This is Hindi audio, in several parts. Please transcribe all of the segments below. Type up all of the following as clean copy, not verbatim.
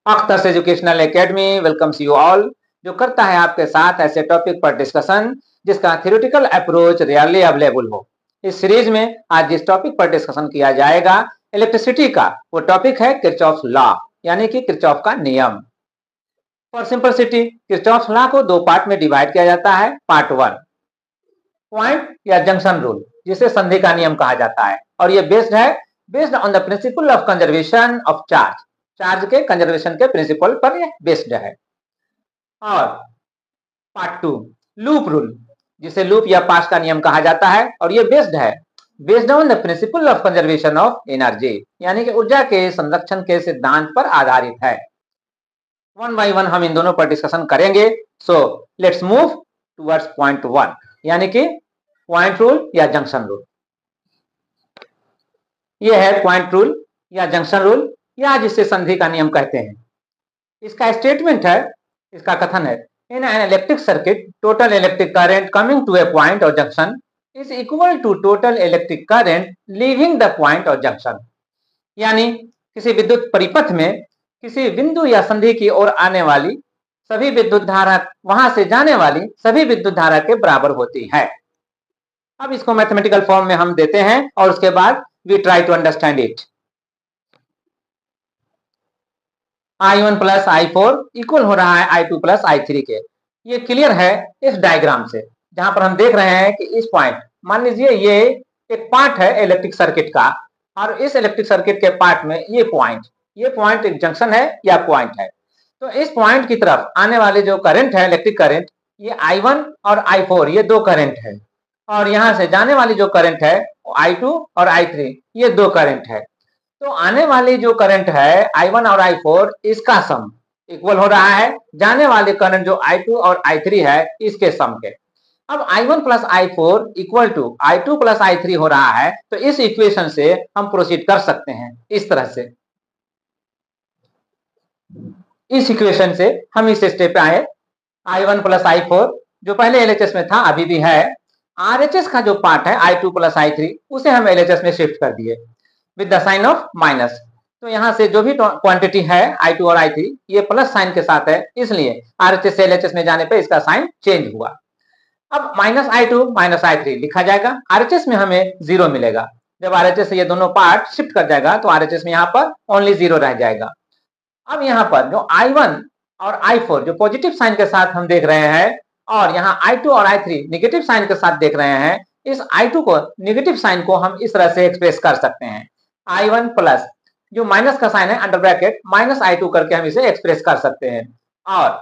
अख्तर्स educational academy welcomes you all, जो करता है आपके साथ ऐसे टॉपिक पर डिस्कशन जिसका थ्योरेटिकल अप्रोच रेयरली अवेलेबल हो। इस सीरीज में आज जिस टॉपिक पर डिस्कशन किया जाएगा इलेक्ट्रिसिटी का, वो टॉपिक है किरचॉफ लॉ, यानी कि किरचॉफ का नियम। फॉर सिंपलिसिटी, किरचॉफ लॉ को दो पार्ट में डिवाइड किया जाता है। पार्ट वन, पॉइंट या जंक्शन रूल, जिसे संधि का नियम कहा जाता है, और ये based on the principle of conservation of charge, charge के कंजर्वेशन के प्रिंसिपल पर ये बेस्ड है। और पार्ट टू, लूप रूल, जिसे लूप या पास का नियम कहा जाता है, और ये based on the principle of conservation of energy, यानी कि ऊर्जा के संरक्षण के सिद्धांत पर आधारित है। वन बाय वन हम इन दोनों पर डिस्कशन करेंगे। So let's move towards point one, यानी कि पॉइंट रूल या जंक्शन रूल। यह है पॉइंट रूल या जंक्शन रूल, या जिसे संधि का नियम कहते हैं। इसका स्टेटमेंट है, इसका कथन है, in an electric circuit total electric current coming to a point और junction is equal to total electric current leaving the point और जंक्शन। यानी किसी विद्युत परिपथ में किसी बिंदु या संधि की ओर आने वाली सभी विद्युत धारा वहां से जाने वाली सभी विद्युत धारा के बराबर होती है। अब इसको मैथमेटिकल फॉर्म में हम देते हैं और उसके बाद we try to understand it. I1 plus I4 equal हो रहा है I2 प्लस I3 के। ये क्लियर है इस डायग्राम से, जहां पर हम देख रहे हैं कि इस पॉइंट, मान लीजिए ये एक पार्ट है इलेक्ट्रिक सर्किट का, और इस इलेक्ट्रिक सर्किट के पार्ट में ये पॉइंट एक जंक्शन है या पॉइंट है। तो इस पॉइंट की तरफ आने वाले जो करंट है, इलेक्ट्रिक करंट, ये I1 और I4, ये दो करंट है, और यहां से जाने वाली जो करंट है I2 और I3, ये दो करंट है। तो आने वाली जो करंट है I1 और I4, इसका सम इक्वल हो रहा है जाने वाले करंट जो I2 और I3 है इसके सम के। अब I1 plus I4 equal to I2 plus I3 हो रहा है, तो इस इक्वेशन से हम प्रोसीड कर सकते हैं इस तरह से। इस इक्वेशन से हम इस स्टेप पे आए। I1 प्लस I4 जो पहले LHS में था, अभी भी है। RHS का जो पार्ट है I2 प्लस I3, उसे हम LHS में शिफ्ट कर दिए with the sign of minus. तो यहां से जो भी क्वांटिटी है I2 और I3, ये प्लस साइन के साथ है, इसलिए RHS से LHS में जाने पे इसका साइन चेंज हुआ। अब माइनस I2 माइनस I3 लिखा जाएगा, RHS में हमें 0 मिलेगा। जब RHS से ये दोनों पार्ट शिफ्ट कर जाएगा तो RHS में यहाँ पर ओनली 0 रह जाएगा। अब यहाँ पर जो I1 और I4 जो पॉजिटिव साइन के साथ हम देख रहे हैं, और यहाँ I2 और I3 नेगेटिव साइन के साथ देख रहे हैं, इस I2 को, नेगेटिव साइन को हम इस तरह से एक्सप्रेस कर सकते हैं। I1 प्लस जो माइनस का साइन है अंडर ब्रैकेट माइनस I2 करके हम इसे एक्सप्रेस कर सकते हैं। और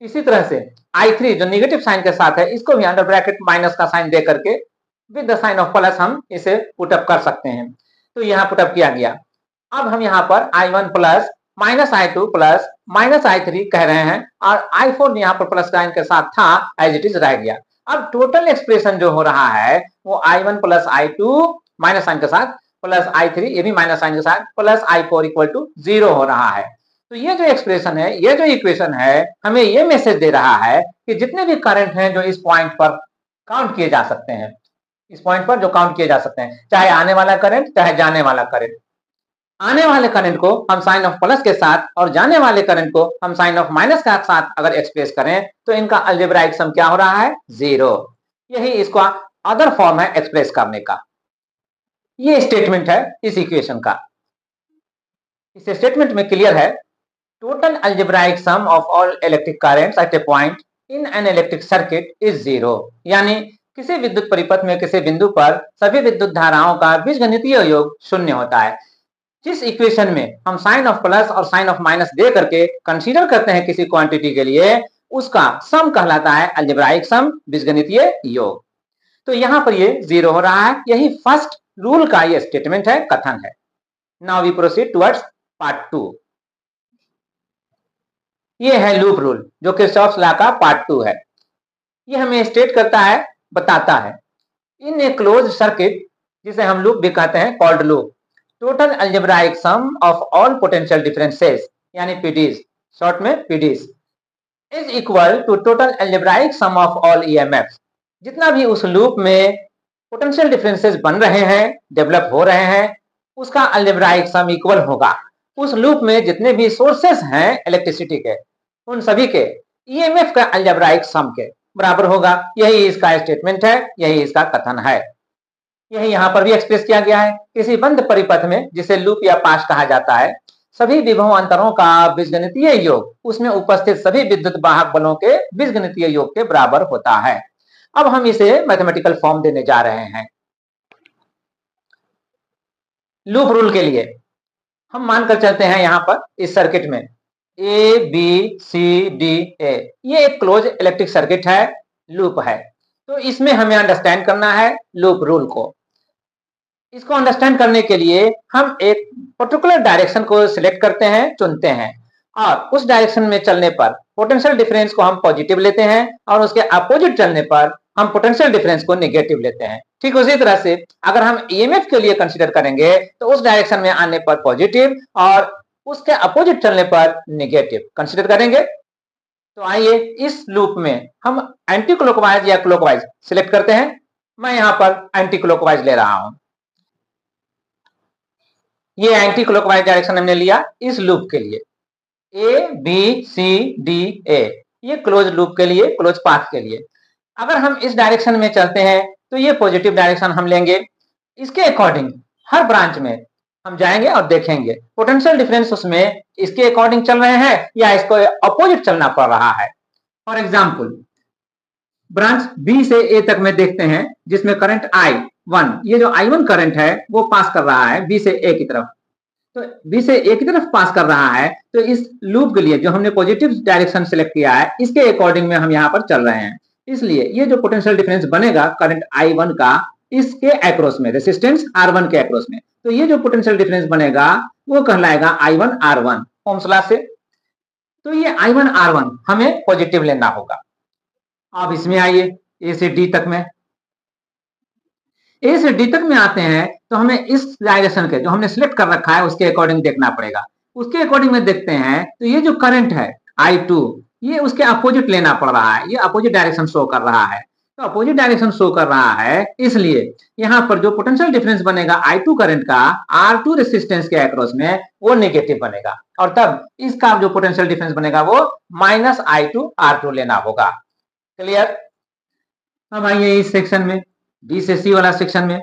इसी तरह से I3 जो नेगेटिव साइन के साथ है, इसको भी अंडर ब्रैकेट माइनस का साइन दे करके with the sign of plus हम इसे पुटअप कर सकते हैं। तो यहाँ पुटअप किया गया। अब हम यहाँ पर I1 plus minus I2 plus minus I3 कह रहे हैं, और I4 यहाँ पर प्लस साइन के साथ था, एज इट इज रह गया। अब टोटल एक्सप्रेशन जो हो रहा है वो I1 plus I2 minus sign के साथ प्लस I3, ये भी माइनस साइन के साथ, प्लस I4 इक्वल टू 0 हो रहा है। तो ये जो एक्सप्रेशन है, ये जो इक्वेशन है, हमें ये मैसेज दे रहा है कि जितने भी करंट हैं जो इस पॉइंट पर काउंट किए जा सकते हैं, इस पॉइंट पर जो काउंट किए जा सकते हैं, चाहे आने वाला करंट चाहे जाने वाला करंट, आने वाले करंट को हम साइन ऑफ प्लस के साथ और जाने वाले करंट को हम साइन ऑफ माइनस के साथ अगर एक्सप्रेस करें तो इनका अलजेब्राइक सम क्या हो रहा है? 0। यही इसका अदर फॉर्म है एक्सप्रेस करने का। ये स्टेटमेंट है इस इक्वेशन का। इस स्टेटमेंट में क्लियर है, total algebraic sum of all electric currents at a point in an electric circuit is 0। यानी किसी विद्युत परिपथ में किसी बिंदु पर सभी विद्युत धाराओं का बीजगणितीय योग 0 होता है। जिस इक्वेशन में हम साइन ऑफ प्लस और साइन ऑफ माइनस दे करके कंसीडर करते हैं किसी क्वांटिटी के लिए, उसका सम कहलाता है अलजेब्राइक सम, बीजगणितीय योग। तो यहां पर ये 0 हो रहा है। यही फर्स्ट रूल का ये स्टेटमेंट है, कथन है। Now we proceed towards part 2। ये है लूप रूल, जो किरचॉफ्स लॉ का पार्ट 2 है। ये हमें स्टेट करता है, बताता है, इन ए क्लोज सर्किट, जिसे हम लूप भी कहते हैं, called loop, total algebraic sum of all potential differences, यानी पीडीज, शॉर्ट में PDs, is equal to total algebraic sum of all EMF. जितना भी उस लूप में पोटेंशियल डिफरेंसेस बन रहे हैं, डेवलप हो रहे हैं, उसका अलजेब्राइक सम इक्वल होगा उस लूप में जितने भी सोर्सेस हैं इलेक्ट्रिसिटी के, उन सभी के ईएमएफ का अलजेब्राइक सम के बराबर होगा। यही इसका स्टेटमेंट है, यही इसका कथन है। यही यहाँ पर भी एक्सप्रेस किया गया है। किसी बंद परिपथ में, जिसे लूप या पाश कहा जाता है, सभी विभव अंतरों का बीजगणितीय योग उसमें उपस्थित सभी विद्युत वाहक बलों के बीजगणितीय योग के बराबर होता है। अब हम इसे मैथमेटिकल फॉर्म देने जा रहे हैं। लूप रूल के लिए हम मानकर चलते हैं यहाँ पर इस सर्किट में A B C D A, ये एक क्लोज इलेक्ट्रिक सर्किट है, लूप है। तो इसमें हमें अंडरस्टैंड करना है लूप रूल को। इसको अंडरस्टैंड करने के लिए हम एक पर्टिकुलर डायरेक्शन को सिलेक्ट करते हैं, चुनते हैं, और उस डायरेक्शन में चलने पर पोटेंशियल डिफरेंस को हम पॉजिटिव लेते हैं और उसके अपोजिट चलने पर हम पोटेंशियल डिफरेंस को नेगेटिव लेते हैं। ठीक उसी तरह से अगर हम ईएमएफ के लिए कंसीडर करेंगे तो उस डायरेक्शन में आने पर पॉजिटिव और उसके अपोजिट चलने पर नेगेटिव कंसीडर करेंगे। तो आइए इस लूप में हम एंटी क्लॉकवाइज या क्लॉकवाइज सिलेक्ट करते हैं। मैं यहाँ पर एंटी क्लॉकवाइज ले रहा हूं। ये एंटी क्लॉकवाइज डायरेक्शन हमने लिया इस लूप के लिए, A B C D A, ये क्लोज लूप के लिए, क्लोज पाथ के लिए। अगर हम इस डायरेक्शन में चलते हैं तो ये पॉजिटिव डायरेक्शन हम लेंगे। इसके अकॉर्डिंग हर ब्रांच में हम जाएंगे और देखेंगे पोटेंशियल डिफरेंस उसमें इसके अकॉर्डिंग चल रहे हैं या इसको अपोजिट चलना पड़ रहा है। फॉर एग्जाम्पल ब्रांच बी से ए तक में देखते हैं, जिसमें करंट I1, ये जो I1 करंट है वो पास कर रहा है बी से ए की तरफ। तो बी से ए की तरफ पास कर रहा है, तो इस लूप के लिए जो हमने पॉजिटिव डायरेक्शन सिलेक्ट किया है इसके अकॉर्डिंग में हम यहाँ पर चल रहे हैं। इसलिए ये जो पोटेंशियल डिफरेंस बनेगा करंट I1 का इसके अक्रॉस में, रेसिस्टेंस R1 के अक्रॉस में, तो ये जो पोटेंशियल डिफरेंस बनेगा वो कहलाएगा I1 R1 ओम्स लॉ से। तो ये I1 R1 हमें पॉजिटिव लेना होगा। अब इसमें आइए ए से डी तक में, ए से डी तक में आते हैं तो हमें इस डायरेक्शन के जो हमने सिलेक्ट कर रखा है उसके अकॉर्डिंग देखना पड़ेगा। उसके अकॉर्डिंग में देखते हैं तो ये जो करंट है I2, ये उसके अपोजिट लेना पड़ रहा है, ये अपोजिट डायरेक्शन शो कर रहा है। तो अपोजिट डायरेक्शन शो कर रहा है, इसलिए यहाँ पर जो पोटेंशियल डिफरेंस बनेगा I2 करंट का R2 रेसिस्टेंस के अक्रॉस में वो नेगेटिव बनेगा, और तब इसका जो पोटेंशियल डिफरेंस बनेगा वो -I2 R2 लेना होगा। क्लियर? अब आइए इस सेक्शन में, बी से सी वाला सेक्शन में,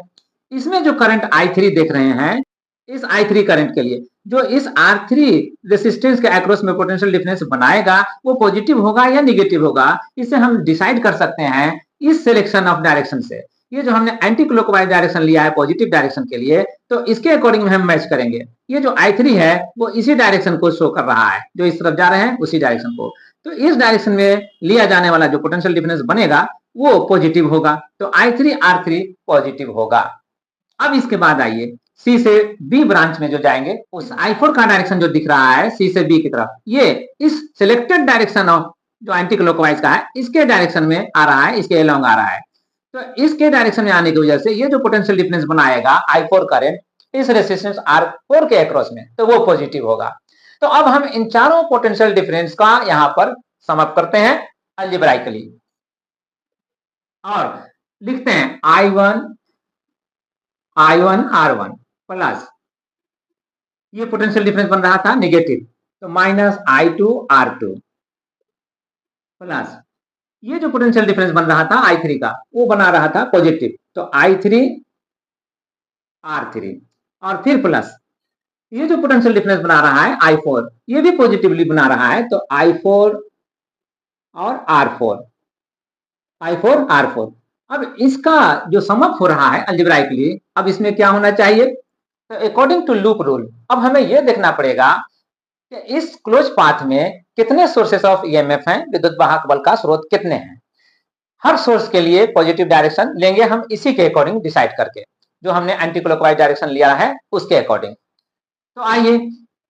इसमें जो करंट I3 देख रहे हैं, इस I3 करंट के लिए जो इस R3 रेसिस्टेंस के अक्रॉस में पोटेंशियल डिफरेंस बनाएगा वो पॉजिटिव होगा या नेगेटिव होगा, इसे हम डिसाइड कर सकते हैं इस सिलेक्शन ऑफ डायरेक्शन से। ये जो हमने एंटी क्लॉकवाइज डायरेक्शन लिया है पॉजिटिव डायरेक्शन के लिए, तो इसके अकॉर्डिंग में हम मैच करेंगे। ये जो I3 है वो इसी डायरेक्शन को शो कर रहा है, जो इस तरफ जा रहे हैं उसी डायरेक्शन को। तो इस डायरेक्शन में लिया जाने वाला जो पोटेंशियल डिफरेंस बनेगा वो पॉजिटिव होगा, तो I3 R3 पॉजिटिव होगा। अब इसके बाद आइए सी से बी ब्रांच में जो जाएंगे, उस I4 का डायरेक्शन जो दिख रहा है सी से बी की तरफ, ये इस सिलेक्टेड डायरेक्शन ऑफ जो एंटी क्लॉकवाइज का है इसके डायरेक्शन में आ रहा है, इसके अलोंग आ रहा है। तो इसके डायरेक्शन में आने की वजह से ये जो पोटेंशियल डिफरेंस बनाएगा I4 करंट इस रेसिस्टेंस R4 के अक्रॉस में, तो वो पॉजिटिव होगा। तो अब हम इन चारों पोटेंशियल डिफरेंस का यहाँ पर सम अप करते हैं अलजेब्राइकली और लिखते हैं I1 R1 प्लस ये पोटेंशियल डिफरेंस बन रहा था नेगेटिव, तो -I2 R2 प्लस ये जो पोटेंशियल डिफरेंस बन रहा था I3 का वो बना रहा था पॉजिटिव, तो I3 R3 और फिर प्लस ये जो पोटेंशियल डिफरेंस बना रहा है I4, ये भी पॉजिटिवली बना रहा है, तो I4 और R4। अब इसका जो सम अप हो रहा है अलजेब्राइकली, अब इसमें क्या होना चाहिए, तो अकॉर्डिंग टू लूप रूल अब हमें यह देखना पड़ेगा कि इस क्लोज पाथ में कितने सोर्सेस ऑफ ईएमएफ हैं, विद्युत वाहक बल का स्रोत कितने हैं। हर सोर्स के लिए पॉजिटिव डायरेक्शन लेंगे हम इसी के अकॉर्डिंग डिसाइड करके, जो हमने एंटी क्लॉकवाइज डायरेक्शन लिया है उसके अकॉर्डिंग। तो आइए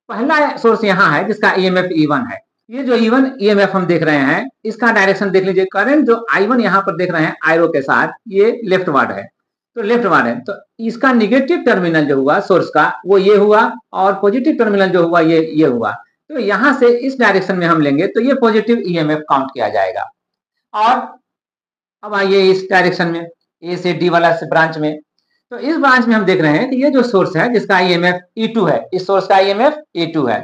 पहला सोर्स यहाँ है जिसका ईएमएफ E1 है। ये जो E1 ईएमएफ हम देख रहे हैं इसका डायरेक्शन देख लीजिए, करंट जो I1 यहाँ पर देख रहे हैं आयरो के साथ, ये लेफ्ट वार्ड है, तो लेफ्ट वार्ड है, तो इसका निगेटिव टर्मिनल जो हुआ सोर्स का वो ये हुआ और पॉजिटिव टर्मिनल जो हुआ ये हुआ। तो यहाँ से इस डायरेक्शन में हम लेंगे तो ये पॉजिटिव ईएमएफ काउंट किया जाएगा। और अब आइए इस डायरेक्शन में ए से डी वाला ब्रांच में, तो इस ब्रांच में हम देख रहे हैं कि ये जो सोर्स है जिसका ईएमएफ E2 है, इस सोर्स का ईएमएफ E2 है,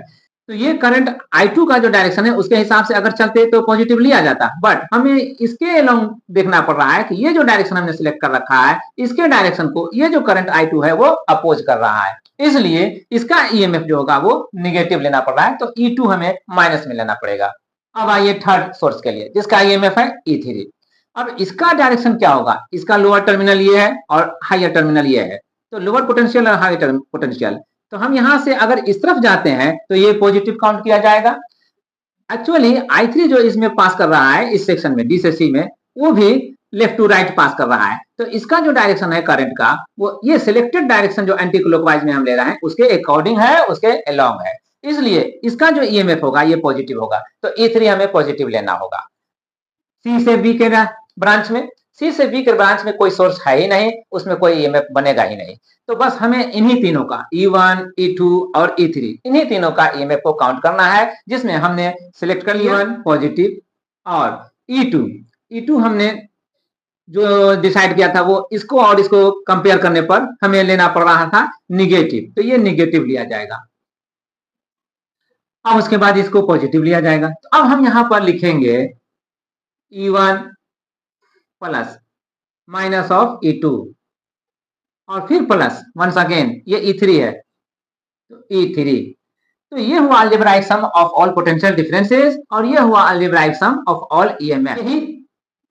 तो ये करंट I2 का जो डायरेक्शन है उसके हिसाब से अगर चलते तो पॉजिटिव लिया जाता, बट हमें इसके अलोंग देखना पड़ रहा है कि ये जो डायरेक्शन हमने सिलेक्ट कर रखा है इसके डायरेक्शन को ये जो करंट I2 है वो अपोज कर रहा है, इसलिए इसका ईएमएफ जो होगा वो निगेटिव लेना पड़ रहा है, तो E2 हमें माइनस में लेना पड़ेगा। अब आइए थर्ड सोर्स के लिए जिसका ईएमएफ है E3। अब इसका डायरेक्शन क्या होगा, इसका लोअर टर्मिनल ये है और हायर टर्मिनल ये है, तो लोअर पोटेंशियल और हायर पोटेंशियल, तो हम यहां से अगर इस तरफ जाते हैं तो ये पॉजिटिव काउंट किया जाएगा। एक्चुअली I3 जो इसमें पास कर रहा है इस सेक्शन में D से C में, वो भी लेफ्ट टू राइट पास कर रहा है, तो इसका जो डायरेक्शन है करंट का वो ये सिलेक्टेड डायरेक्शन जो एंटी क्लॉकवाइज में हम ले रहे हैं उसके अकॉर्डिंग है, उसके अलोंग है, इसलिए इसका जो ईएमएफ होगा ये पॉजिटिव होगा, तो E3 हमें पॉजिटिव लेना होगा। सी से बी के ब्रांच में, सी से बी के ब्रांच में कोई सोर्स है ही नहीं, उसमें कोई ईएमएफ बनेगा ही नहीं, तो बस हमें इन्हीं तीनों का E1, E2 और E3 इन्हीं तीनों का ईएमएफ को काउंट करना है, जिसमें हमने सिलेक्ट कर लिया E1 पॉजिटिव और E2 हमने जो डिसाइड किया था वो इसको और इसको कंपेयर करने पर हमें लेना पड़ रहा था निगेटिव, तो ये निगेटिव लिया जाएगा। अब उसके बाद इसको पॉजिटिव लिया जाएगा, तो अब हम यहां पर लिखेंगे E1 plus minus of E2 और फिर प्लस वंस अगेन ये E3 है, तो E3, तो ये हुआ algebraic sum of all potential differences और ये हुआ algebraic sum of all EMF. यही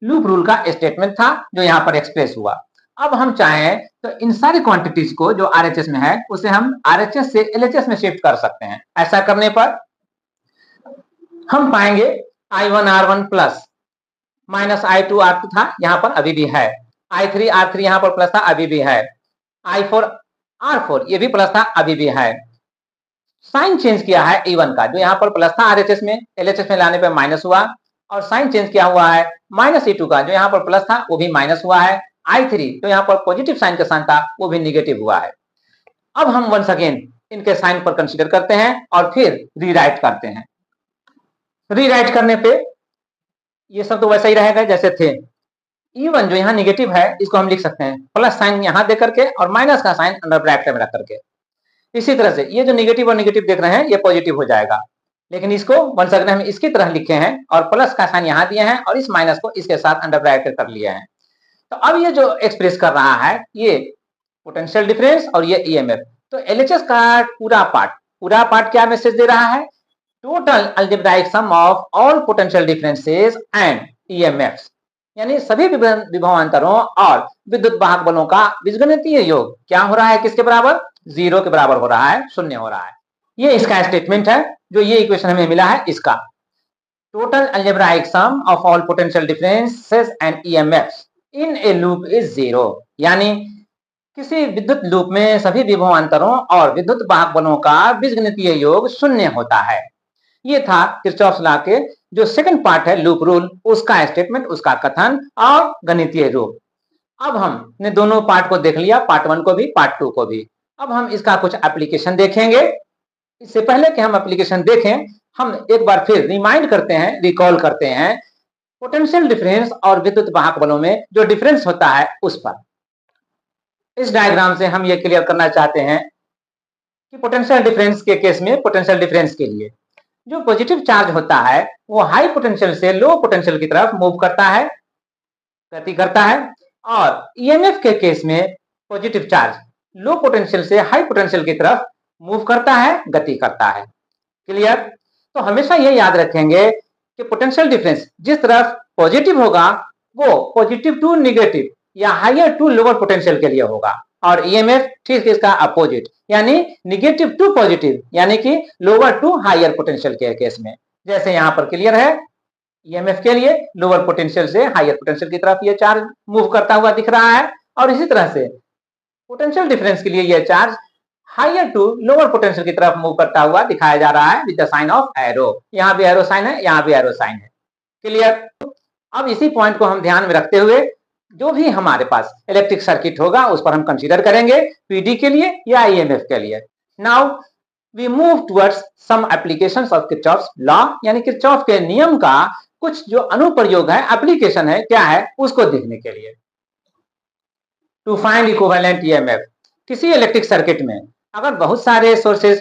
लूप रूल का स्टेटमेंट था जो यहाँ पर एक्सप्रेस हुआ। अब हम चाहें तो इन सारी क्वांटिटीज को जो आरएचएस में है उसे हम आरएचएस से एलएचएस में शिफ्ट कर सकते हैं। ऐसा करने पर हम पाएंगे I1 R1 plus minus I2 R2 था, यहाँ पर अभी भी है, I3 R3 यहाँ पर प्लस था, अभी भी है, I4 R4 ये भी प्लस था, अभी भी है। साइन चेंज किया है E1 का, जो यहाँ पर प्लस था आरएचएस में, एलएचएस में लाने पर माइनस हुआ, और साइन चेंज किया हुआ है माइनस E2 का, जो यहाँ पर प्लस था वो भी माइनस हुआ है। I3 जो यहाँ पर पॉजिटिव साइन का साइन था वो भी निगेटिव हुआ है। अब हम वंस अगेन इनके साइन पर कंसीडर करते हैं और फिर रीराइट करते हैं। रीराइट करने पे ये सब तो वैसा ही रहेगा जैसे थे। E1 जो यहाँ निगेटिव है इसको हम लिख सकते हैं प्लस साइन यहाँ दे करके और माइनस का साइन अंडर ब्रैकेट में रख करके। इसी तरह से ये जो निगेटिव और निगेटिव देख रहे हैं ये पॉजिटिव हो जाएगा, लेकिन इसको वंस अगेन हम इसकी तरह लिखे हैं और प्लस का साइन यहाँ दिए हैं और इस माइनस को इसके साथ अंडर ब्रैकेट कर लिए हैं। तो अब ये जो एक्सप्रेस कर रहा है ये पोटेंशियल डिफरेंस और ये ईएमएफ, तो एलएचएस का पूरा पार्ट क्या मैसेज दे रहा है, total algebraic sum of all potential differences and EMFs, यानी सभी विभवांतरों और विद्युत वाहक बलों का बीजगणितीय योग क्या हो रहा है, किसके बराबर, 0 के बराबर हो रहा है, शून्य हो रहा है। ये इसका स्टेटमेंट है जो ये इक्वेशन हमें मिला है इसका। Total algebraic sum of all potential differences and EMFs in a loop is 0, यानी किसी विद्युत लूप में सभी विभवांतरों और विद्युत वाहक बलों का बीजगणितीय योग शून्य होता है। ये था किरचॉफ्स लॉ के जो सेकंड पार्ट है लूप रूल, उसका स्टेटमेंट, उसका कथन और गणितीय रूप। अब हमने दोनों पार्ट को देख लिया, पार्ट 1 को भी पार्ट 2 को भी। अब हम इसका कुछ एप्लीकेशन देखेंगे। इससे पहले कि हम एप्लीकेशन देखें, हम एक बार फिर रिमाइंड करते हैं, रिकॉल करते हैं पोटेंशियल डिफरेंस और विद्युत वाहक बलों में जो डिफरेंस होता है उस पर। इस डायग्राम से हम ये क्लियर करना चाहते हैं कि पोटेंशियल डिफरेंस के केस में, पोटेंशियल डिफरेंस के लिए जो पॉजिटिव चार्ज होता है वो हाई पोटेंशियल से लो पोटेंशियल की तरफ मूव करता है, गति करता है, और ईएमएफ के केस में पॉजिटिव चार्ज लो पोटेंशियल से हाई पोटेंशियल की तरफ मूव करता है, गति करता है। क्लियर? तो हमेशा ये याद रखेंगे कि पोटेंशियल डिफरेंस जिस तरफ पॉजिटिव होगा वो पॉजिटिव टू निगेटिव या हायर टू लोअर पोटेंशियल के लिए होगा, और ईएमएफ ठीक इसका अपोजिट, यानी निगेटिव टू पॉजिटिव, यानी कि लोअर टू हायर पोटेंशियल के केस में। जैसे यहाँ पर क्लियर है, ईएमएफ के लिए लोअर पोटेंशियल से हायर पोटेंशियल की तरफ ये चार्ज मूव करता हुआ दिख रहा है, और इसी तरह से पोटेंशियल डिफरेंस के लिए ये charge higher to lower potential की तरफ मूव करता हुआ दिखाया जा रहा है with the sign of arrow. यहाँ भी एरो साइन है, यहाँ भी एरो साइन है। क्लियर? अब इसी पॉइंट को हम ध्यान में रखते हुए जो भी हमारे पास इलेक्ट्रिक सर्किट होगा उस पर हम कंसीडर करेंगे पीडी के लिए या ईएमएफ के लिए। Now we move towards some applications of Kirchhoff's law, यानी किरचॉफ के नियम का कुछ जो अनुप्रयोग है, एप्लीकेशन है, क्या है, उसको देखने के लिए। To find equivalent EMF. किसी इलेक्ट्रिक सर्किट में अगर बहुत सारे सोर्सेज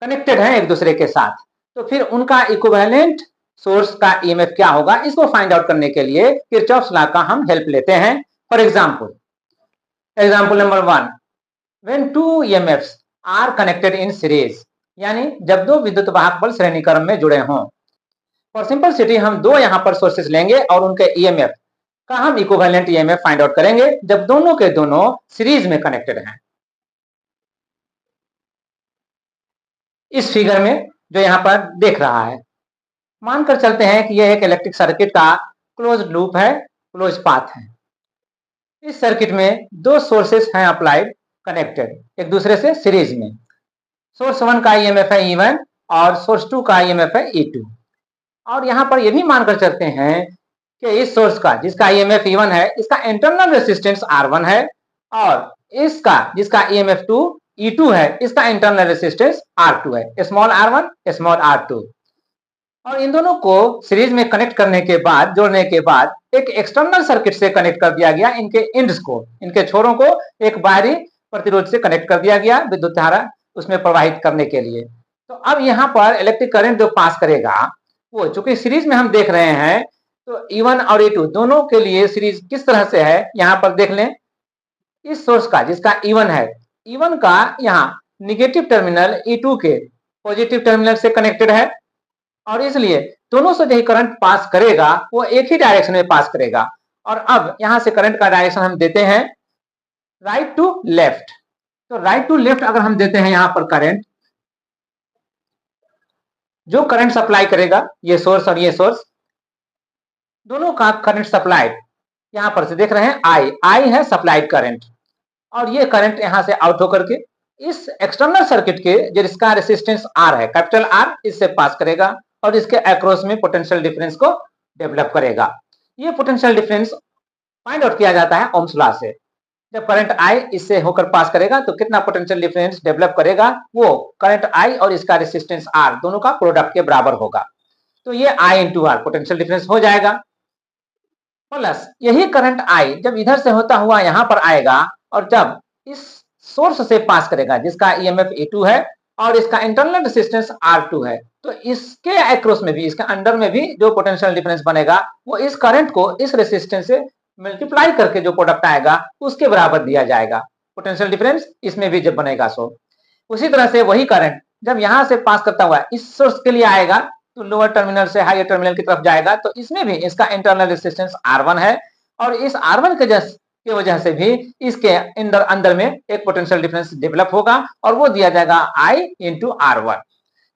कनेक्टेड हैं एक दूसरे के साथ, तो फिर उनका इक्विवेलेंट सोर्स का ईएमएफ क्या होगा, इसको फाइंड आउट करने के लिए किरचॉफ्स लॉ का हम हेल्प लेते हैं। For example number 1, when two EMFs are connected in series, यानी जब दो विद्युत वाहक बल श्रेणी क्रम में जुड़े हों। फॉर सिंपलिसिटी हम दो यहां पर सोर्सेज लेंगे और उनके ईएमएफ का हम इक्विवेलेंट ईएमएफ फाइंड आउट करेंगे जब दोनों के दोनों सीरीज में कनेक्टेड हैं। इस फिगर में जो यहां पर देख रहा है, मानकर चलते हैं कि यह एक इलेक्ट्रिक सर्किट का क्लोज लूप है, क्लोज पाथ है। इस सर्किट में दो सोर्सेस हैं अप्लाइड, कनेक्टेड एक दूसरे से सीरीज में। सोर्स 1 का ईएमएफ है E1 और सोर्स 2 का ईएमएफ है E2। और यहां पर यह भी मानकर चलते हैं कि इस सोर्स का जिसका ईएमएफ E1 है, इसका इंटरनल रेजिस्टेंस R1 है, और इसका जिसका ईएमएफ E2 है, इसका इंटरनल रेजिस्टेंस R2 है, स्मॉल r1 स्मॉल r2। और इन दोनों को सीरीज में कनेक्ट करने के बाद, जोड़ने के बाद एक एक्सटर्नल सर्किट से कनेक्ट कर दिया गया। इनके एंड्स को, इनके छोरों को एक बाहरी प्रतिरोध से कनेक्ट कर दिया गया विद्युत धारा उसमें प्रवाहित करने के लिए। तो अब यहाँ पर इलेक्ट्रिक करंट जो पास करेगा, वो चूंकि सीरीज में हम देख रहे हैं, तो E1 और E2 दोनों के लिए सीरीज किस तरह से है, यहाँ पर देख लें। इस सोर्स का जिसका E1 है, E1 का यहाँ निगेटिव टर्मिनल E2 के पॉजिटिव टर्मिनल से कनेक्टेड है, और इसलिए दोनों से जो करंट पास करेगा वो एक ही डायरेक्शन में पास करेगा। और अब यहां से करंट का डायरेक्शन हम देते हैं राइट टू लेफ्ट। तो राइट टू लेफ्ट अगर हम देते हैं यहां पर करंट, जो करंट सप्लाई करेगा ये सोर्स और ये सोर्स, दोनों का करंट सप्लाइड यहां पर से देख रहे हैं आई है सप्लाइड करंट, और ये करंट यहां से आउट होकर के इस एक्सटर्नल सर्किट के जिसका रेसिस्टेंस R है, कैपिटल R, इससे पास करेगा और इसके अक्रॉस में पोटेंशियल डिफरेंस को डेवलप करेगा। ये पोटेंशियल डिफरेंस फाइंड आउट किया जाता है ओम्स लॉ से। जब करंट I इससे होकर पास करेगा तो कितना पोटेंशियल डिफरेंस डेवलप करेगा, वो करंट I और इसका रेसिस्टेंस R दोनों का प्रोडक्ट के बराबर होगा। तो ये I into R potential difference हो जाएगा, प्लस यही करंट I जब इधर से होता हुआ यहां पर आएगा और जब इस सोर्स से पास करेगा जिसका ईएमएफ E2 है और इसका इंटरनल रेजिस्टेंस R2 है, तो इसके अक्रॉस में भी, इसके अंडर में भी जो पोटेंशियल डिफरेंस बनेगा वो इस करंट को इस रेजिस्टेंस से मल्टीप्लाई करके जो प्रोडक्ट आएगा उसके बराबर दिया जाएगा। पोटेंशियल डिफरेंस इसमें भी जब बनेगा सो उसी तरह से वही करंट जब यहां से पास करता हुआ इस सोर्स के लिए आएगा तो लोअर टर्मिनल से हायर टर्मिनल की तरफ जाएगा, तो इसमें भी इसका इंटरनल रेजिस्टेंस R1 है, और इस R1 के वजह से भी इसके अंदर में एक पोटेंशियल डिफरेंस डेवलप होगा और वो दिया जाएगा I इंटू R1।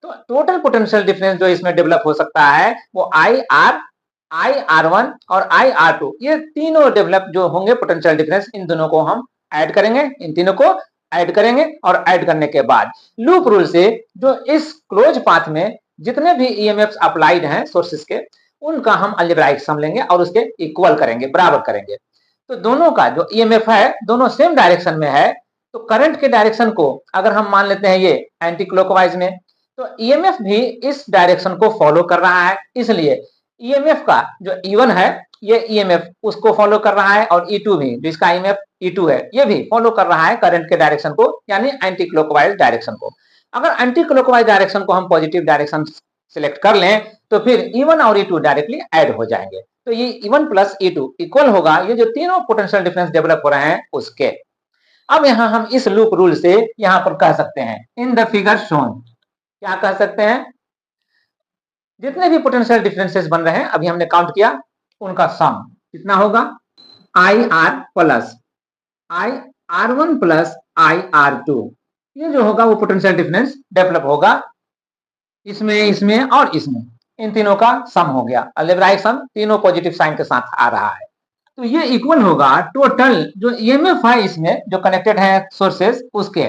तो टोटल पोटेंशियल डिफरेंस जो इसमें डेवलप हो सकता है वो I R1 और I R2, ये तीनों डेवलप जो होंगे पोटेंशियल डिफरेंस, इन दोनों को हम ऐड करेंगे, इन तीनों को ऐड करेंगे, और ऐड करने के बाद लूप रूल से जो इस क्लोज पाथ में जितने भी ईएमएफ्स अप्लाइड हैं सोर्सेस के, उनका हम अलजेब्राइक सम लेंगे और उसके इक्वल करेंगे, बराबर करेंगे। तो दोनों का जो ईएमएफ है दोनों सेम डायरेक्शन में है, तो करंट के डायरेक्शन को अगर हम मान लेते हैं ये एंटी क्लॉकवाइज में, तो ईएमएफ भी इस डायरेक्शन को फॉलो कर रहा है, इसलिए ईएमएफ का जो E1 है ये ईएमएफ उसको फॉलो कर रहा है, और E2 भी जिसका ईएमएफ E2 है ये भी फॉलो कर रहा है करंट के डायरेक्शन को, यानी एंटी क्लॉकवाइज डायरेक्शन को। अगर एंटी क्लॉकवाइज डायरेक्शन को हम पॉजिटिव डायरेक्शन सिलेक्ट कर लें तो फिर E1 और E2 डायरेक्टली ऐड हो जाएंगे, तो ये E1 प्लस E2 इक्वल होगा ये जो तीनों पोटेंशियल डिफरेंस डेवलप हो रहे हैं उसके। अब यहाँ हम इस लूप रूल से यहाँ पर कह सकते हैं इन द फिगर शोन, क्या कह सकते हैं, जितने भी पोटेंशियल डिफरेंसेस बन रहे हैं अभी हमने काउंट किया, उनका सम कितना होगा, IR plus IR1 plus IR2, ये जो होगा वो पोटेंशियल डिफरेंस डेवलप होगा इसमें, इसमें और इसमें, इन तीनों का सम हो गया, अलजेब्राइक सम तीनों पॉजिटिव साइन के साथ आ रहा है। तो ये इक्वल होगा टोटल जो ईएमएफ है इसमें जो कनेक्टेड है सोर्सेस उसके,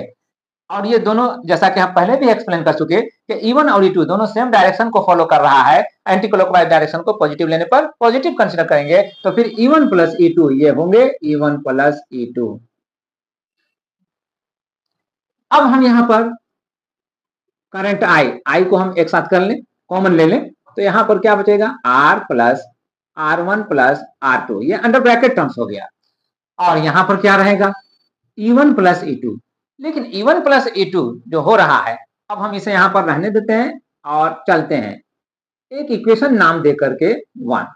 और ये दोनों जैसा कि हम पहले भी एक्सप्लेन कर चुके कि E1 और E2 दोनों सेम डायरेक्शन को फॉलो कर रहा है, एंटी क्लॉकवाइज डायरेक्शन को पॉजिटिव लेने पर पॉजिटिव कंसीडर करेंगे, तो फिर E1 प्लस E2 ये होंगे E1 प्लस E2। अब हम यहाँ पर करंट I को हम एक साथ कर लें, कॉमन ले लें, तो यहाँ पर क्या बचेगा R plus R1 plus R2, ये अंडर ब्रैकेट टर्म्स हो गया, और यहां पर क्या रहेगा, E1 प्लस E2। लेकिन E1 प्लस E2 जो हो रहा है, अब हम इसे यहां पर रहने देते हैं और चलते हैं एक इक्वेशन नाम दे करके 1।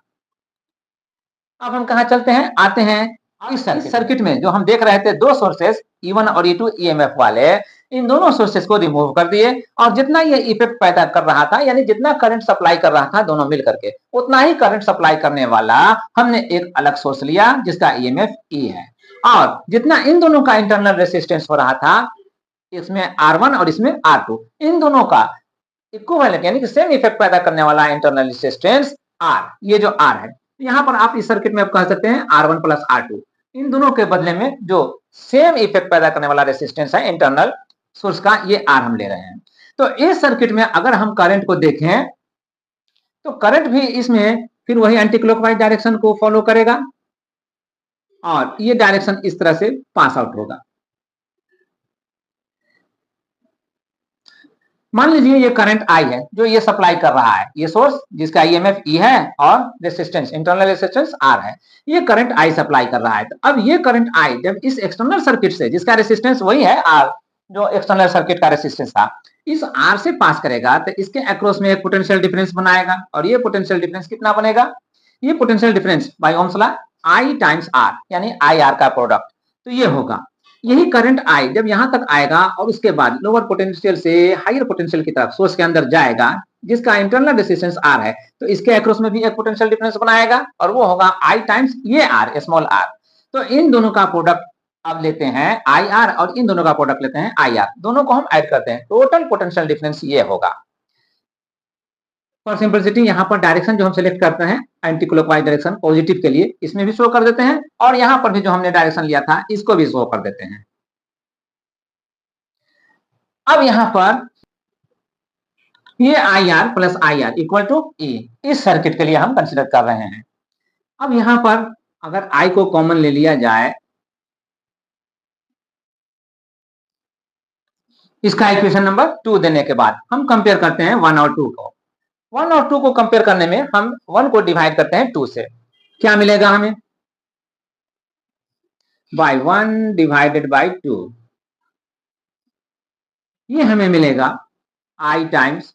अब हम कहा चलते हैं, आते हैं इस सर्किट में जो हम देख रहे थे, दो सोर्सेस E1 और E2 EMF वाले, इन दोनों सोर्सेस को रिमूव कर दिए और जितना ये इफेक्ट पैदा कर रहा था, यानी जितना करंट सप्लाई कर रहा था दोनों मिल करके, उतना ही करंट सप्लाई करने वाला हमने एक अलग सोर्स लिया जिसका EMF E है। और जितना इन दोनों का इंटरनल रेसिस्टेंस हो रहा था, इसमें R1 और इसमें R2, इन दोनों का इक्विवेलेंट यानी कि सेम इफेक्ट पैदा करने वाला इंटरनल रेसिस्टेंस R, ये जो R है, यहां पर आप इस सर्किट में आप कह सकते हैं R1 प्लस R2। इन दोनों के बदले में जो सेम इफेक्ट पैदा करने वाला रेसिस्टेंस है इंटरनल सोर्स का, ये R हम ले रहे हैं। तो इस सर्किट में अगर हम करंट को देखें तो करंट भी इसमें फिर वही एंटी क्लॉकवाइज डायरेक्शन को फॉलो करेगा और ये डायरेक्शन इस तरह से पास आउट होगा। मान लीजिए ये करंट I है जो ये सप्लाई कर रहा है, ये सोर्स जिसका EMF E है और रेसिस्टेंस इंटरनल रेसिस्टेंस R है, ये करंट I सप्लाई कर रहा है। तो अब ये करंट I जब इस एक्सटर्नल सर्किट से, जिसका रेसिस्टेंस वही है R, जो एक्सटर्नल सर्किट का रेसिस्टेंस था, इस R से पास करेगा तो इसके अक्रॉस में एक पोटेंशियल डिफरेंस बनाएगा और ये पोटेंशियल डिफरेंस कितना बनेगा, ये potential difference bye Ohm's law I times R यानी IR का प्रोडक्ट, तो ये होगा। यही करंट I जब यहां तक आएगा और उसके बाद लोअर पोटेंशियल से हायर पोटेंशियल की तरफ सोर्स के अंदर जाएगा, जिसका इंटरनल रेसिस्टेंस R है, तो इसके अक्रॉस में भी एक पोटेंशियल डिफरेंस बनाएगा और वो होगा I टाइम्स ये R, स्मॉल r। तो इन दोनों का प्रोडक्ट अब लेते हैं IR और इन दोनों का प्रोडक्ट लेते हैं IR, दोनों को हम ऐड करते हैं, टोटल पोटेंशियल डिफरेंस ये होगा। फॉर सिंपलिसिटी यहां पर डायरेक्शन जो हम सिलेक्ट करते हैं एंटी क्लॉकवाइज डायरेक्शन पॉजिटिव के लिए, इसमें भी शो कर देते हैं और यहां पर भी जो हमने डायरेक्शन लिया था इसको भी शो कर देते हैं। अब यहां पर ये IR plus IR equal to E इस सर्किट के लिए हम कंसिडर कर रहे हैं। अब यहां पर अगर I को कॉमन ले लिया जाए, इसका इक्वेशन नंबर 2 देने के बाद हम कंपेयर करते हैं 1 और 2 को। 1 और 2 को कंपेयर करने में हम 1 को डिवाइड करते हैं 2 से, क्या मिलेगा हमें, बाय 1 डिवाइडेड बाय 2, ये हमें मिलेगा I times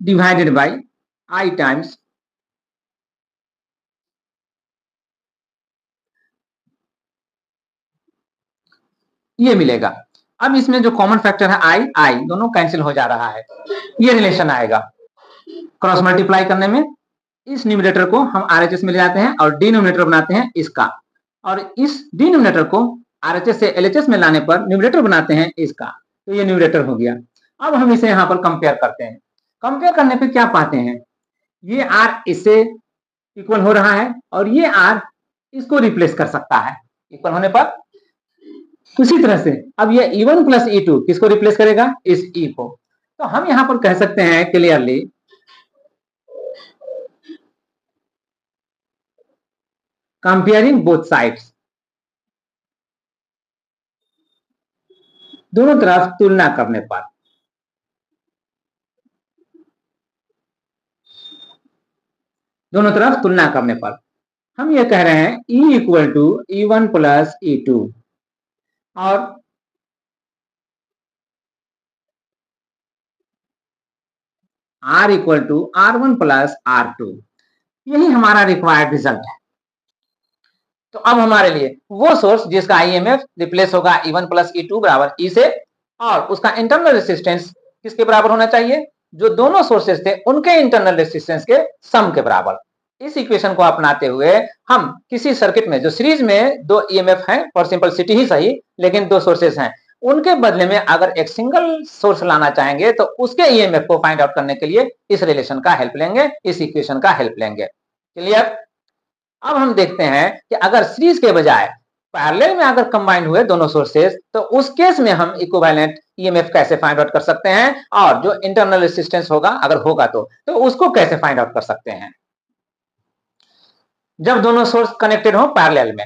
divided by I times ये मिलेगा। अब इसमें जो कॉमन फैक्टर है I दोनों कैंसिल हो जा रहा है, ये रिलेशन आएगा। क्रॉस मल्टीप्लाई करने में इस न्यूमरेटर को हम RHS में ले जाते हैं और डिनोमिनेटर बनाते हैं इसका, और इस डिनोमिनेटर को RHS से LHS में लाने पर न्यूमरेटर बनाते हैं इसका, तो ये न्यूमरेटर हो गया। अब हम इसे यहाँ पर कंपेयर करते हैं। कंपेयर करने पे क्या पाते हैं, ये R इससे इक्वल हो रहा है और ये R इसको रिप्लेस कर सकता है इक्वल होने पर। उसी तरह से अब ये E1 प्लस E2 किसको रिप्लेस करेगा, इस E को। तो हम यहां पर कह सकते हैं क्लियरली कंपेयरिंग बोथ साइड्स, दोनों तरफ तुलना करने पर, दोनों तरफ तुलना करने पर हम ये कह रहे हैं E equal to E1 plus E2 और R equal to R1 plus R2, यही हमारा रिक्वायर्ड रिजल्ट है। तो अब हमारे लिए वो सोर्स जिसका IMF रिप्लेस होगा E1 प्लस E2 बराबर E से, और उसका इंटरनल रेसिस्टेंस किसके बराबर होना चाहिए, जो दोनों सोर्सेस थे उनके इंटरनल रेसिस्टेंस के सम के बराबर। इस इक्वेशन को अपनाते हुए हम किसी सर्किट में जो सीरीज में दो EMF हैं, फॉर सिंपलिसिटी ही सही, लेकिन दो सोर्सेस हैं, उनके बदले में अगर एक सिंगल सोर्स लाना चाहेंगे तो उसके EMF को फाइंड आउट करने के लिए इस रिलेशन का हेल्प लेंगे, इस इक्वेशन का हेल्प लेंगे। क्लियर। अब हम देखते हैं कि अगर सीरीज के बजाय पैरेलल में अगर कंबाइन हुए दोनों सोर्सेस, तो उस केस में हम इक्विवेलेंट EMF कैसे फाइंड आउट कर सकते हैं, और जो इंटरनल रेसिस्टेंस होगा अगर होगा तो उसको कैसे फाइंड आउट कर सकते हैं जब दोनों सोर्स कनेक्टेड हो पैरेलल में।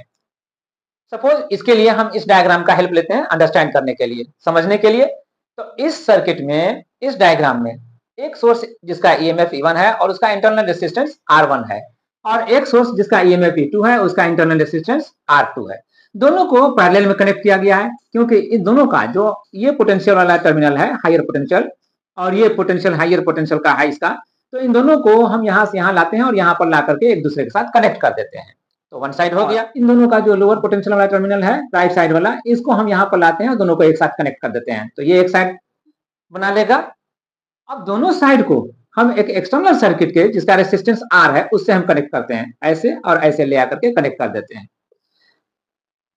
सपोज इसके लिए हम इस डायग्राम का हेल्प लेते हैं अंडरस्टैंड करने के लिए, समझने के लिए। तो इस सर्किट में, इस डायग्राम में एक सोर्स जिसका ईएमएफ E1 है और उसका इंटरनल रेजिस्टेंस R1 है, और एक सोर्स जिसका ईएमएफ E2 है, उसका इंटरनल रेजिस्टेंस R2 है। दोनों को पैरेलल में कनेक्ट किया गया है, क्योंकि इन दोनों का जो ये पोटेंशियल वाला टर्मिनल है हायर पोटेंशियल, और ये पोटेंशियल हायर पोटेंशियल का है इसका, तो इन दोनों को हम यहाँ से यहाँ लाते हैं और यहाँ पर ला करके एक दूसरे के साथ कनेक्ट कर देते हैं। तो वन साइड हो गया। इन दोनों का जो लोअर पोटेंशियल वाला टर्मिनल है राइट साइड वाला, इसको हम यहाँ पर लाते हैं और दोनों को एक साथ कनेक्ट कर देते हैं, तो ये एक साइड बना लेगा। अब दोनों साइड को हम एक एक्सटर्नल सर्किट के जिसका रेजिस्टेंस R है उससे हम कनेक्ट करते हैं, ऐसे और ऐसे ले आकर के कनेक्ट कर देते हैं।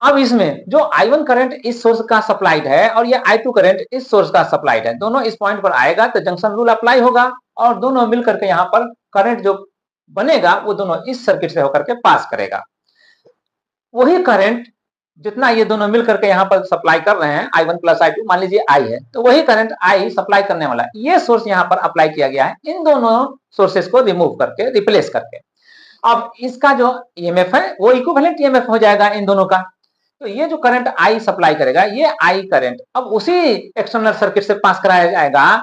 अब इसमें जो I1 करंट इस सोर्स का सप्लाइड है और ये I2 करंट इस सोर्स का सप्लाइड है, दोनों इस पॉइंट पर आएगा तो जंक्शन रूल अप्लाई होगा और दोनों मिलकर के यहाँ पर करंट जो बनेगा वो दोनों इस सर्किट से होकर के पास करेगा। वही करंट जितना ये दोनों मिलकर के यहाँ पर सप्लाई कर रहे हैं I1 प्लस I2, मान लीजिए I है, तो वही करंट I सप्लाई करने वाला ये सोर्स यहाँ पर अप्लाई किया गया है, इन दोनों सोर्सेस को रिमूव करके रिप्लेस करके। अब इसका जो ईएमएफ है वो इक्विवेलेंट ईएमएफ हो जाएगा इन दोनों का। तो ये जो करंट I सप्लाई करेगा, ये I करंट अब उसी एक्सटर्नल सर्किट से पास कराया जाएगा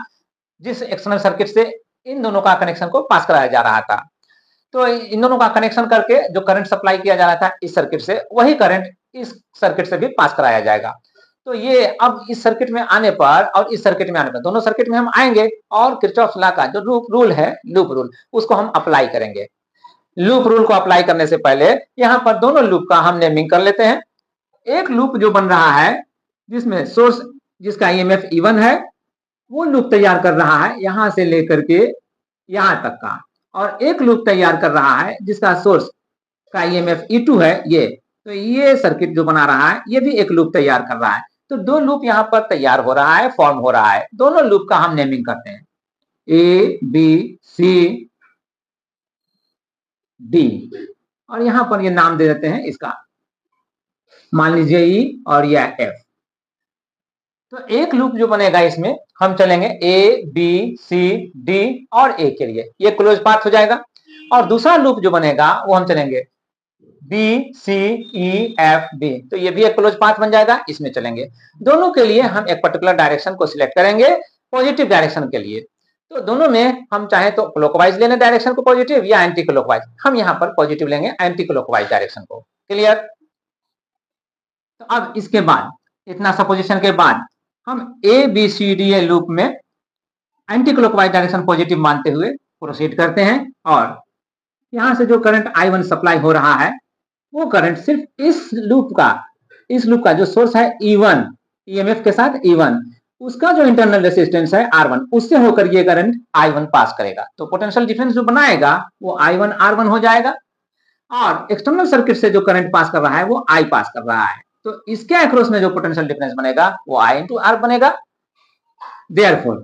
जिस एक्सटर्नल सर्किट से इन दोनों का कनेक्शन को पास कराया जा रहा था। तो इन दोनों का कनेक्शन करके जो करंट सप्लाई किया जा रहा था इस सर्किट से, वही करंट इस सर्किट से भी पास कराया जाएगा। तो ये अब इस सर्किट में आने पर और इस सर्किट में आने पर, दोनों सर्किट में हम आएंगे और किरचॉफ लॉ का जो रूल है, लूप रूल, उसको हम अप्लाई करेंगे। लूप रूल को अप्लाई करने से पहले यहाँ पर दोनों लूप का हम नेमिंग कर लेते हैं। एक लूप जो बन रहा है जिसमें सोर्स जिसका ईएमएफ E1 है वो लूप तैयार कर रहा है यहां से लेकर के यहां तक का, और एक लूप तैयार कर रहा है जिसका सोर्स का ईएमएफ E2 है ये, तो ये सर्किट जो बना रहा है ये भी एक लूप तैयार कर रहा है। तो दो लूप यहाँ पर तैयार हो रहा है, फॉर्म हो रहा है। दोनों लूप का हम नेमिंग करते हैं A, B, C, D, और यहां पर ये नाम दे देते हैं इसका, मान लीजिए E और यह F। तो एक लूप जो बनेगा इसमें हम चलेंगे A, B, C, D और A के लिए, ये क्लोज पाथ हो जाएगा। और दूसरा लूप जो बनेगा वो हम चलेंगे B, C, E, F, D, तो ये भी एक क्लोज पाथ बन जाएगा, इसमें चलेंगे। दोनों के लिए हम एक पर्टिकुलर डायरेक्शन को सिलेक्ट करेंगे पॉजिटिव डायरेक्शन के लिए। तो दोनों में हम चाहे तो क्लॉकवाइज लेने डायरेक्शन को पॉजिटिव या एंटी क्लॉकवाइज, हम यहाँ पर पॉजिटिव लेंगे एंटी क्लॉकवाइज डायरेक्शन को। क्लियर? तो अब इसके बाद इतना सपोजिशन के बाद हम ABCD लूप में एंटी क्लॉकवाइज डायरेक्शन पॉजिटिव मानते हुए प्रोसीड करते हैं, और यहां से जो करंट I1 सप्लाई हो रहा है वो करंट सिर्फ इस लूप का जो सोर्स है E1, ईएमएफ के साथ E1, उसका जो इंटरनल रेजिस्टेंस है R1, उससे होकर ये करंट I1 पास करेगा। तो पोटेंशियल डिफरेंस जो बनाएगा वो I1 R1 हो जाएगा, और एक्सटर्नल सर्किट से जो करंट पास कर रहा है वो I पास कर रहा है। तो इसके अक्रॉस में जो पोटेंशियल डिफरेंस बनेगा वो I इंटू R बनेगा। Therefore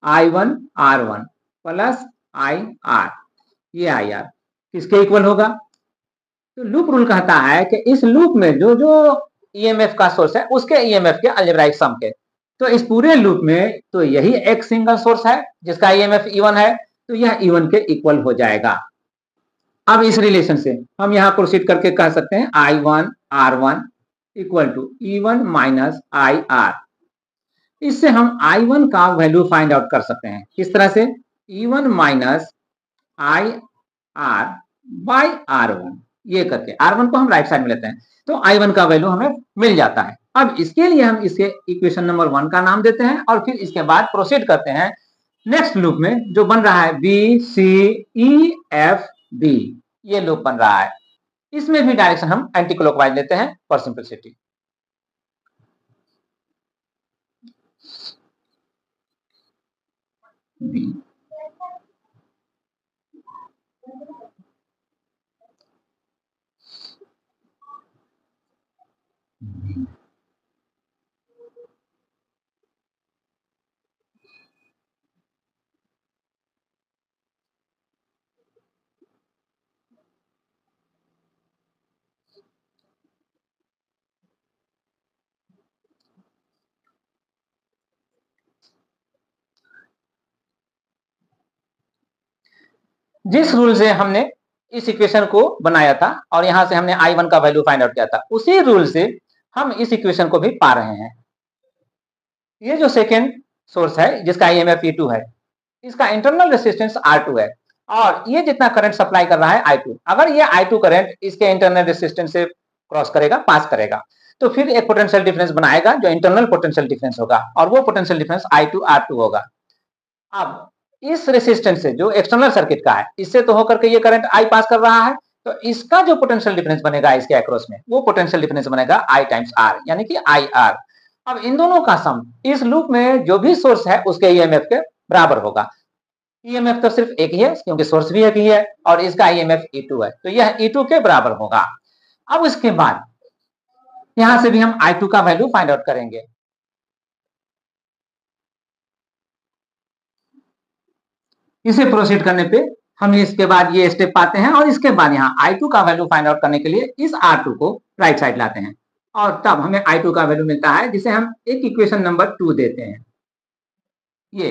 I1 R1 plus IR, ये IR किसके इक्वल होगा? तो लूप रूल कहता है कि इस लूप में जो जो ईएमएफ का सोर्स है उसके ईएमएफ के अलजेब्राइक सम के, तो इस पूरे लूप में तो यही एक सिंगल सोर्स है जिसका ईएमएफ E1 है, तो यह E1 के इक्वल हो जाएगा। अब इस रिलेशन से हम यहां प्रोसीड करके कह सकते हैं I1 R1 equal to E1 minus IR। इससे हम I1 का वैल्यू फाइंड आउट कर सकते हैं। किस तरह से? E1 minus IR by R1, ये करके R1 को हम राइट साइड में लेते हैं तो I1 का वैल्यू हमें मिल जाता है। अब इसके लिए हम इसे इक्वेशन नंबर 1 का नाम देते हैं और फिर इसके बाद प्रोसीड करते हैं नेक्स्ट लूप में जो बन रहा है B, C, E, F, D, ये लूप बन रहा है। इसमें भी डायरेक्शन हम एंटी क्लॉकवाइज लेते हैं फॉर सिंपलिसिटी। जिस रूल से हमने इस इक्वेशन को बनाया था और यहां से हमने I1 का वैल्यू फाइंड आउट किया था, उसी रूल से हम इस इक्वेशन को भी पा रहे हैं। ये जो सेकेंड सोर्स है जिसका ईएमएफ E2 है, इसका इंटरनल रेजिस्टेंस R2 है और ये जितना करंट सप्लाई कर रहा है I2, अगर ये I2 करंट इसके इंटरनल रेजिस्टेंस से क्रॉस करेगा, पास करेगा, तो फिर एक पोटेंशियल डिफरेंस बनाएगा जो इंटरनल पोटेंशियल डिफरेंस होगा और वो पोटेंशियल डिफरेंस I2 R2 होगा। अब इस रेजिस्टेंस से जो एक्सटर्नल सर्किट का है, इससे तो होकर के ये करंट I पास कर रहा है, तो इसका जो पोटेंशियल डिफरेंस बनेगा इसके अक्रॉस में, वो पोटेंशियल डिफरेंस बनेगा I टाइम्स R, यानी कि IR। अब इन दोनों का सम इस लूप में जो भी सोर्स है उसके ईएमएफ के बराबर होगा। ईएमएफ तो सिर्फ एक ही है क्योंकि सोर्स भी एक ही है और इसका ईएमएफ E2 है, तो यह E2 के बराबर होगा। अब उसके बाद यहां से भी हम I2 का वैल्यू फाइंड आउट करेंगे। इसे प्रोसीड करने पे हम इसके बाद ये स्टेप पाते हैं और इसके बाद यहाँ I2 का वैल्यू फाइंड आउट करने के लिए इस R2 को राइट साइड लाते हैं और तब हमें I2 का वैल्यू मिलता है जिसे हम एक इक्वेशन नंबर 2 देते हैं। ये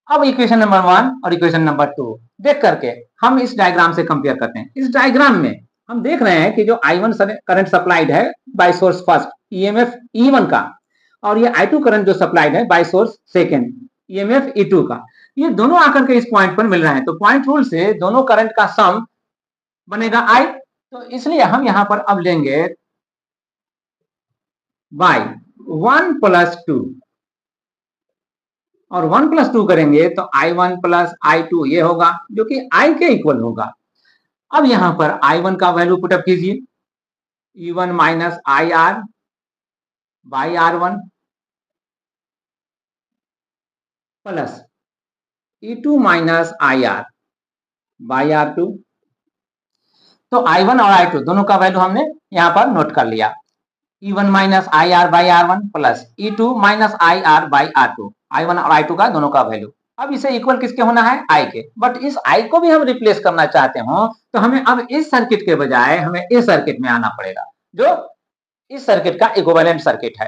अब इक्वेशन नंबर 1 और इक्वेशन नंबर 2 देख करके हम इस डायग्राम से कंपेयर करते हैं। इस डायग्राम में हम देख रहे हैं कि जो I1 करंट सप्लाइड है by source first EMF E1 का और ये I2 करंट जो सप्लाइड है by source second EMF E2 का, ये दोनों आकर के इस पॉइंट पर मिल रहे हैं, तो पॉइंट रूल से दोनों करंट का सम बनेगा I। तो इसलिए हम यहां पर अब लेंगे बाय 1 + 2 और 1 + 2 करेंगे तो I1 + I2 ये होगा जो कि I के इक्वल होगा। अब यहां पर I1 का वैल्यू पुटअप कीजिए, E1 - IR by R1 plus E2 - IR by R2। तो I1 और I2 दोनों का वैल्यू हमने यहां पर नोट कर लिया, E1 - IR by R1 plus E2 - IR by R2, I1 और I2 का दोनों का वैल्यू। अब इसे इक्वल किसके होना है? I के, बट इस I को भी हम रिप्लेस करना चाहते हो तो हमें अब इस सर्किट के बजाय हमें इस सर्किट में आना पड़ेगा जो इस सर्किट का इक्विवेलेंट सर्किट है।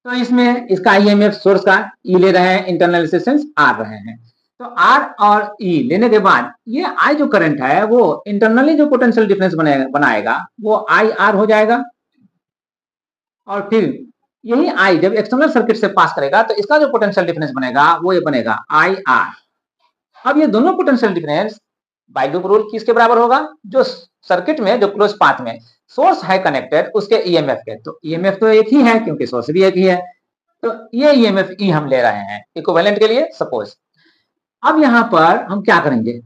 तो इसमें इसका ईएमएफ सोर्स का ई ले रहे हैं, इंटरनल रेजिस्टेंस आर रहे हैं, तो आर और ई लेने के बाद ये आई जो करंट है वो इंटरनली जो पोटेंशियल डिफरेंस बनाएगा वो आई आर हो जाएगा और फिर यही आई जब एक्सटर्नल सर्किट से पास करेगा तो इसका जो पोटेंशियल डिफरेंस बनेगा वो ये बनेगा आई आर। अब ये दोनों potential difference bye loop rule किसके बराबर होगा? जो सर्किट में जो क्लोज पाथ में सोर्स है कनेक्टेड उसके ईएमएफ के, तो ईएमएफ तो एक ही है क्योंकि सोर्स भी एक ही है, तो ये ईएमएफ ई हम ले रहे हैं इक्विवेलेंट के लिए सपोज। अब यहां पर हम क्या करेंगे,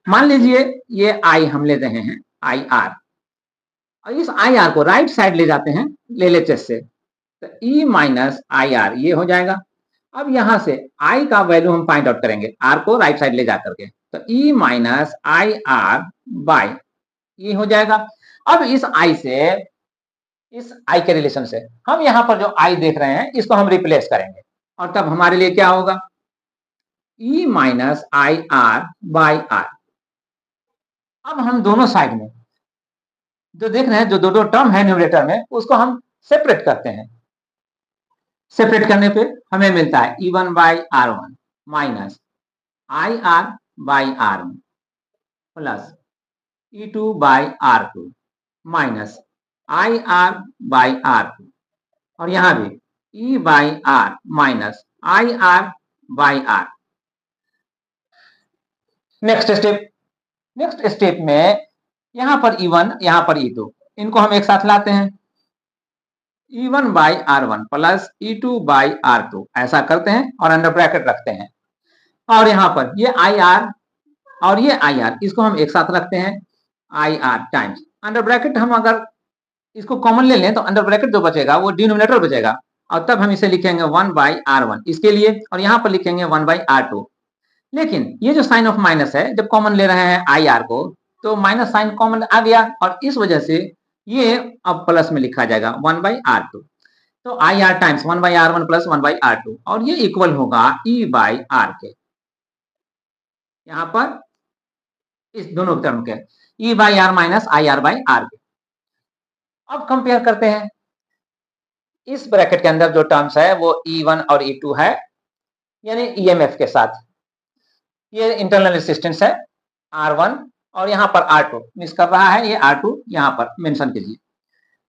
मान लीजिए ये आई हम ले रहे हैं आई आर और इस आई आर को राइट साइड ले जाते हैं ले एलएचएस से, तो ई माइनस आई आर ये हो जाएगा। अब यहां से आई का वैल्यू हम फाइंड आउट करेंगे आर को राइट साइड ले जाकर के, तो ई माइनस आई आर बाय ये हो जाएगा। अब इस आई से इस आई के रिलेशन से हम यहां पर जो आई देख रहे हैं इसको हम रिप्लेस करेंगे और तब हमारे लिए क्या होगा? E minus I R by R. अब हम दोनों साइड में जो देख रहे हैं जो दो दो टर्म है न्यूमरेटर में उसको हम सेपरेट करते हैं। सेपरेट करने पे हमें मिलता है E1 by R1 minus IR by R1 plus E2 by R2 minus IR by R2 और यहां भी E by R minus IR by R। Next step में यहां पर E1 यहां पर E2 इनको हम एक साथ लाते हैं, E1 by R1 plus E2 by R2 ऐसा करते हैं और अंडर ब्रैकेट रखते हैं और यहां पर ये IR और ये IR इसको हम एक साथ रखते हैं IR टाइम्स अंडर ब्रैकेट। हम अगर इसको कॉमन ले लें तो अंडर ब्रैकेट जो बचेगा वो डिनोमिनेटर बचेगा और तब हम इसे लिखेंगे 1 बाई R1 इसके लिए और यहां पर लिखेंगे 1 बाई R2। लेकिन ये जो साइन ऑफ माइनस है जब कॉमन ले रहे हैं IR को तो माइनस साइन कॉमन आ गया और इस वजह से ये अब प्लस में लिखा जाएगा 1 बाई R2, तो IR times 1 by R1 plus 1 by R2 और ये इक्वल होगा E बाई R के। यहां पर इस दोनों टर्म के E by R minus IR by R के। अब कंपेयर करते हैं, इस ब्रैकेट के अंदर जो टर्म्स है वो E1 और E2 है यानी EMF के साथ, ये इंटरनल रेजिस्टेंस है R1 और यहाँ पर R2 मिस कर रहा है, ये R2 यहाँ पर मेंशन कीजिए।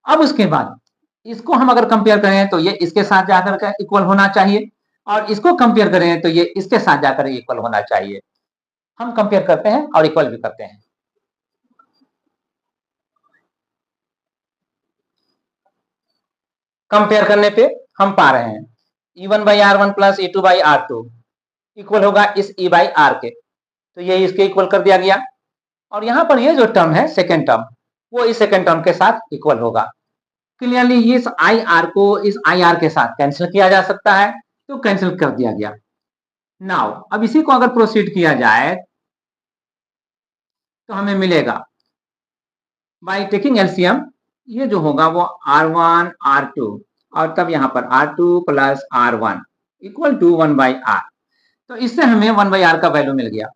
अब उसके बाद इसको हम अगर कंपेयर करें तो ये इसके साथ जाकर के इक्वल होना चाहिए, और इसको कंपेयर करें तो ये इसके साथ जाकर इक्वल होना चाहिए। हम कंपेयर करते हैं और इक्वल भी करते हैं। कंपेयर करने पे हम पा रहे हैं E1 by R1 plus E2 by R2 equal होगा इस E बाई R के, तो ये इसके इक्वल कर दिया गया। और यहाँ पर ये जो टर्म है सेकेंड टर्म, वो इस सेकेंड टर्म के साथ इक्वल होगा। क्लियरली इस आई आर को इस आई आर के साथ कैंसिल किया जा सकता है, तो कैंसिल कर दिया गया। नाउ अब इसी को अगर प्रोसीड किया जाए तो हमें मिलेगा बाय टेकिंग एलसीएम, ये जो होगा वो R1 R2 और तब यहाँ पर R2 plus R1 equal to 1 by R. तो इससे हमें 1 बाई आर का वैल्यू मिल गया।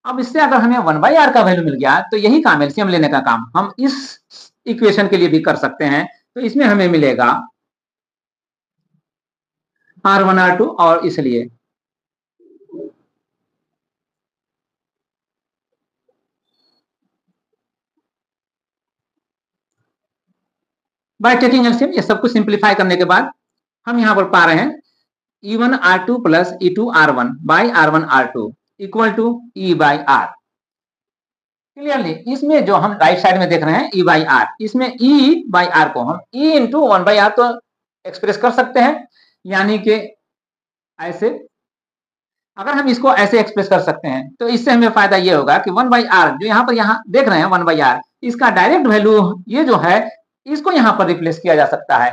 अब इससे अगर हमें 1 बाई आर का वैल्यू मिल गया तो यही काम एलसीएम लेने का काम हम इस इक्वेशन के लिए भी कर सकते हैं। तो इसमें हमें मिलेगा R1 R2 और इसलिए बाय टेकिंग एलसीएम ये सब कुछ सिंप्लीफाई करने के बाद हम यहाँ पर पा रहे हैं E1 R2 plus E2 R1 by R1 R2 equal to E by R। Clearly इसमें जो हम राइट साइड में देख रहे हैं E बाई आर, इसमें E बाई आर को हम E इंटू 1 बाई आर तो एक्सप्रेस कर सकते हैं, यानी कि ऐसे अगर हम इसको ऐसे एक्सप्रेस कर सकते हैं तो इससे हमें फायदा ये होगा कि 1 बाई आर जो यहाँ पर यहाँ देख रहे हैं 1 बाई आर, इसका डायरेक्ट वैल्यू ये जो है इसको यहाँ पर रिप्लेस किया जा सकता है।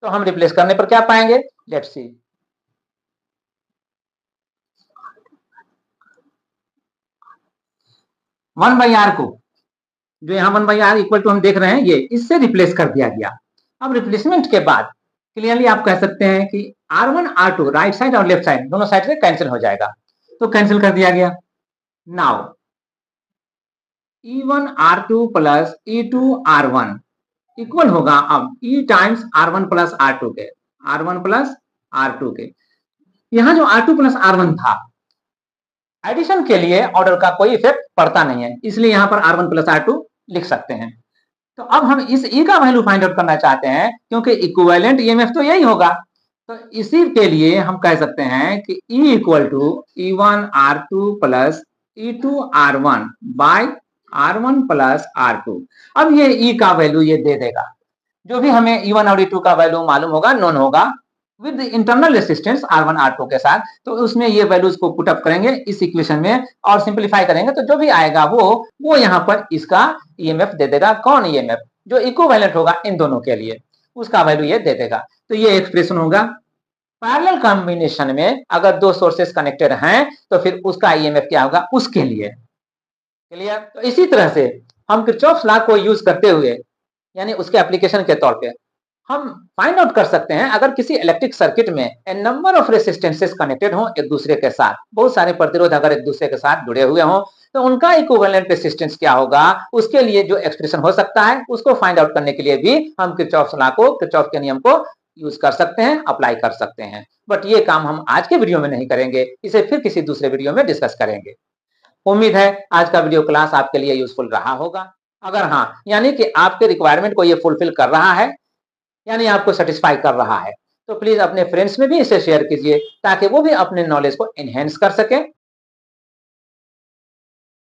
तो हम रिप्लेस करने पर क्या पाएंगे, let's see. One by R को जो यहाँ 1 बाई आर इक्वल टू हम देख रहे हैं ये इससे रिप्लेस कर दिया गया। अब रिप्लेसमेंट के बाद क्लियरली आप कह सकते हैं कि R1 R2 राइट साइड और लेफ्ट साइड दोनों साइड से कैंसिल हो जाएगा, तो कैंसिल कर दिया गया। Now E1 R2 plus E2 R1 equal होगा अब E times R1 plus R2 के, R1 प्लस R2 के। यहाँ जो R2 प्लस R1 था एडिशन के लिए ऑर्डर का कोई इफेक्ट पड़ता नहीं है, इसलिए यहाँ पर R1 प्लस R2 लिख सकते हैं। तो अब हम इस E का वैल्यू फाइंड आउट करना चाहते हैं क्योंकि इक्विवेलेंट ईएमएफ तो यही होगा। तो इसी के लिए हम कह सकते हैं कि E equal to E1 R2 plus E2 R1 by R1 plus R2। अब ये E का वैल्यू ये दे देगा, जो भी हमें E1 और E2 का वैल्यू मालूम होगा, नोन होगा with internal resistance R1 R2 के साथ, तो उसमें ये वैल्यूज को पुट अप करेंगे इस इक्वेशन में और सिंपलीफाई करेंगे तो जो भी आएगा वो यहाँ पर इसका ईएमएफ दे देगा। कौन ईएमएफ, जो इक्विवेलेंट होगा इन दोनों के लिए, उसका वैल्यू ये दे देगा। तो ये एक्सप्रेशन होगा। पैरेलल कॉम्बिनेशन में अगर दो सोर्सेस कनेक्टेड हैं तो फिर उसका ईएमएफ क्या होगा उसके लिए। क्लियर। तो इसी तरह से हम किरचॉफ्स लॉ को यूज करते हुए यानी उसके एप्लीकेशन के तौर पे हम फाइंड आउट कर सकते हैं अगर किसी इलेक्ट्रिक सर्किट में ए नंबर ऑफ रेसिस्टेंसेस कनेक्टेड हो एक दूसरे के साथ, बहुत सारे प्रतिरोध अगर एक दूसरे के साथ जुड़े हुए हों तो उनका इक्विवेलेंट रेसिस्टेंस क्या होगा, उसके लिए जो एक्सप्रेशन हो सकता है उसको फाइंड आउट करने के लिए भी हम किरचॉफ्स लॉ को, किरचॉफ के नियम को यूज कर सकते हैं, अप्लाई कर सकते हैं। बट ये काम हम आज के वीडियो में नहीं करेंगे, इसे फिर किसी दूसरे वीडियो में डिस्कस करेंगे। उम्मीद है आज का वीडियो क्लास आपके लिए यूजफुल रहा होगा। अगर हाँ यानी कि आपके रिक्वायरमेंट को ये फुलफिल कर रहा है यानी आपको सेटिस्फाई कर रहा है तो प्लीज अपने फ्रेंड्स में भी इसे शेयर कीजिए ताकि वो भी अपने नॉलेज को एनहेंस कर सके